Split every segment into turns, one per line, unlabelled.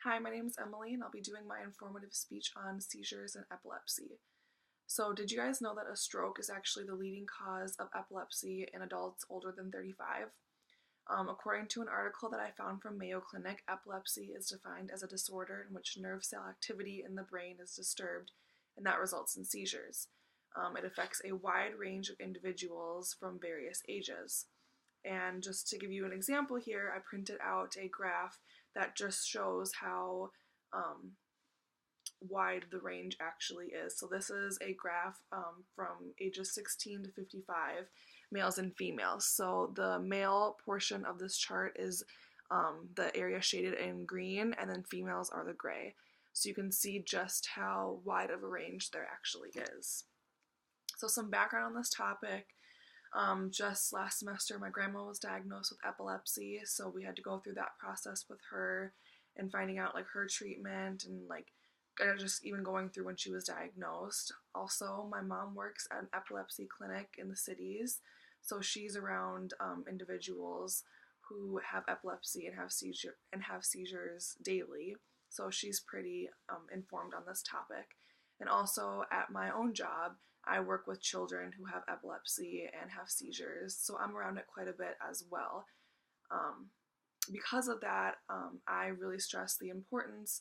Hi, my name is Emily, and I'll be doing my informative speech on seizures and epilepsy. So, did you guys know that a stroke is actually the leading cause of epilepsy in adults older than 35? According to an article that I found from Mayo Clinic, epilepsy is defined as a disorder in which nerve cell activity in the brain is disturbed, and that results in seizures. It affects a wide range of individuals from various ages. And just to give you an example here, I printed out a graph that just shows how um, wide the range actually is. So this is a graph from ages 16 to 55, males and females. So the male portion of this chart is the area shaded in green, and then females are the gray. So you can see just how wide of a range there actually is. So some background on this topic. Just last semester, my grandma was diagnosed with epilepsy, so we had to go through that process with her and finding out like her treatment and like just even going through when she was diagnosed. Also, my mom works at an epilepsy clinic in the cities, so she's around individuals who have epilepsy and have seizures daily. So she's pretty informed on this topic. And also at my own job, I work with children who have epilepsy and have seizures, so I'm around it quite a bit as well. Um, because of that, I really stress the importance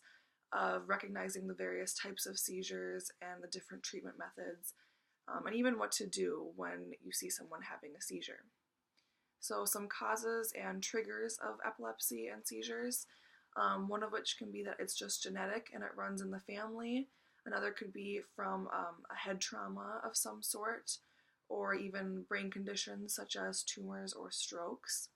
of recognizing the various types of seizures and the different treatment methods, and even what to do when you see someone having a seizure. So, some causes and triggers of epilepsy and seizures, one of which can be that it's just genetic and it runs in the family. Another could be from a head trauma of some sort, or even brain conditions such as tumors or strokes.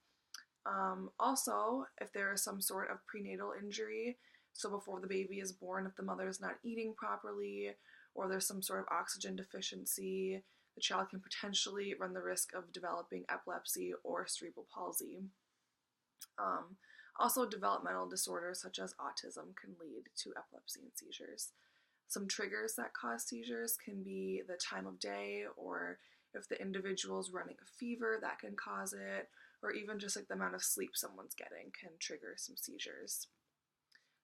Also, if there is some sort of prenatal injury, so before the baby is born, if the mother is not eating properly, or there's some sort of oxygen deficiency, the child can potentially run the risk of developing epilepsy or cerebral palsy. Um, Also, developmental disorders such as autism can lead to epilepsy and seizures. Some triggers that cause seizures can be the time of day, or if the individual is running a fever, that can cause it, or even just like the amount of sleep someone's getting can trigger some seizures.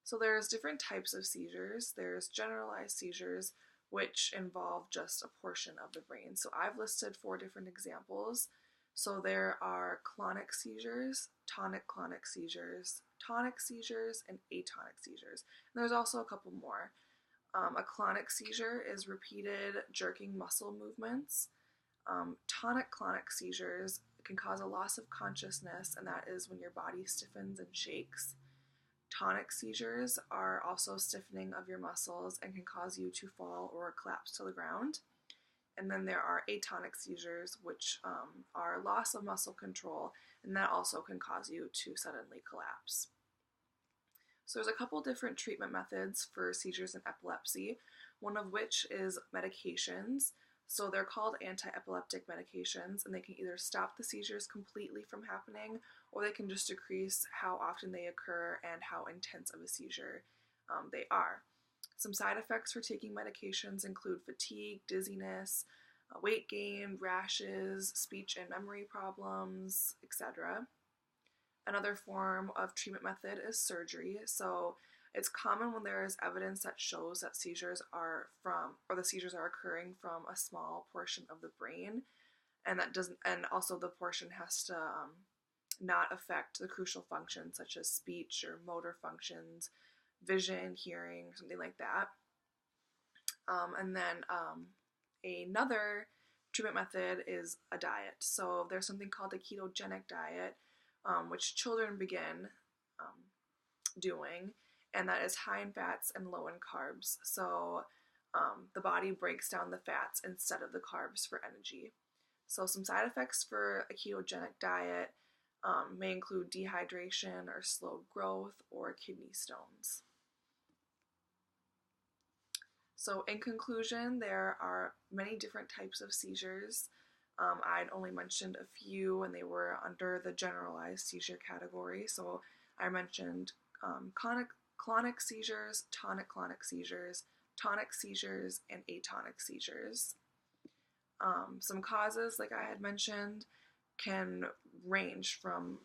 So there's different types of seizures. There's generalized seizures, which involve just a portion of the brain. So I've listed 4 different examples. So there are clonic seizures, tonic-clonic seizures, tonic seizures, and atonic seizures. And there's also a couple more. A clonic seizure is repeated jerking muscle movements. Tonic-clonic seizures can cause a loss of consciousness, and that is when your body stiffens and shakes. Tonic seizures are also stiffening of your muscles and can cause you to fall or collapse to the ground. And then there are atonic seizures, which are loss of muscle control, and that also can cause you to suddenly collapse. So there's a couple different treatment methods for seizures and epilepsy, one of which is medications. So they're called anti-epileptic medications, and they can either stop the seizures completely from happening, or they can just decrease how often they occur and how intense of a seizure they are. Some side effects for taking medications include fatigue, dizziness, weight gain, rashes, speech and memory problems, etc. Another form of treatment method is surgery. So it's common when there is evidence that shows that seizures are from, or the seizures are occurring from a small portion of the brain, and that doesn't, and also the portion has to not affect the crucial functions such as speech or motor functions, vision, hearing, something like that. And then another treatment method is a diet. So there's something called a ketogenic diet, which children begin doing, and that is high in fats and low in carbs. So the body breaks down the fats instead of the carbs for energy. So some side effects for a ketogenic diet may include dehydration or slow growth or kidney stones. So in conclusion, there are many different types of seizures. I'd only mentioned a few, and they were under the generalized seizure category. So I mentioned clonic seizures, tonic-clonic seizures, tonic seizures, and atonic seizures. Some causes, like I had mentioned, can range from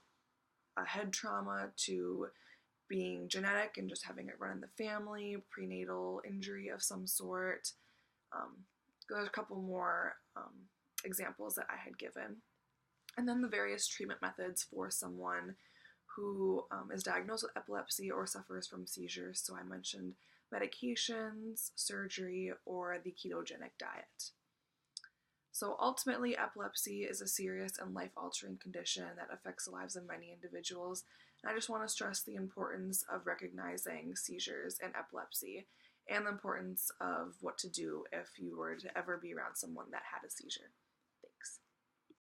a head trauma to being genetic and just having it run in the family, prenatal injury of some sort. There's a couple more examples that I had given. And then the various treatment methods for someone who is diagnosed with epilepsy or suffers from seizures. So I mentioned medications, surgery, or the ketogenic diet. So ultimately, epilepsy is a serious and life-altering condition that affects the lives of many individuals. And I just want to stress the importance of recognizing seizures and epilepsy and the importance of what to do if you were to ever be around someone that had a seizure.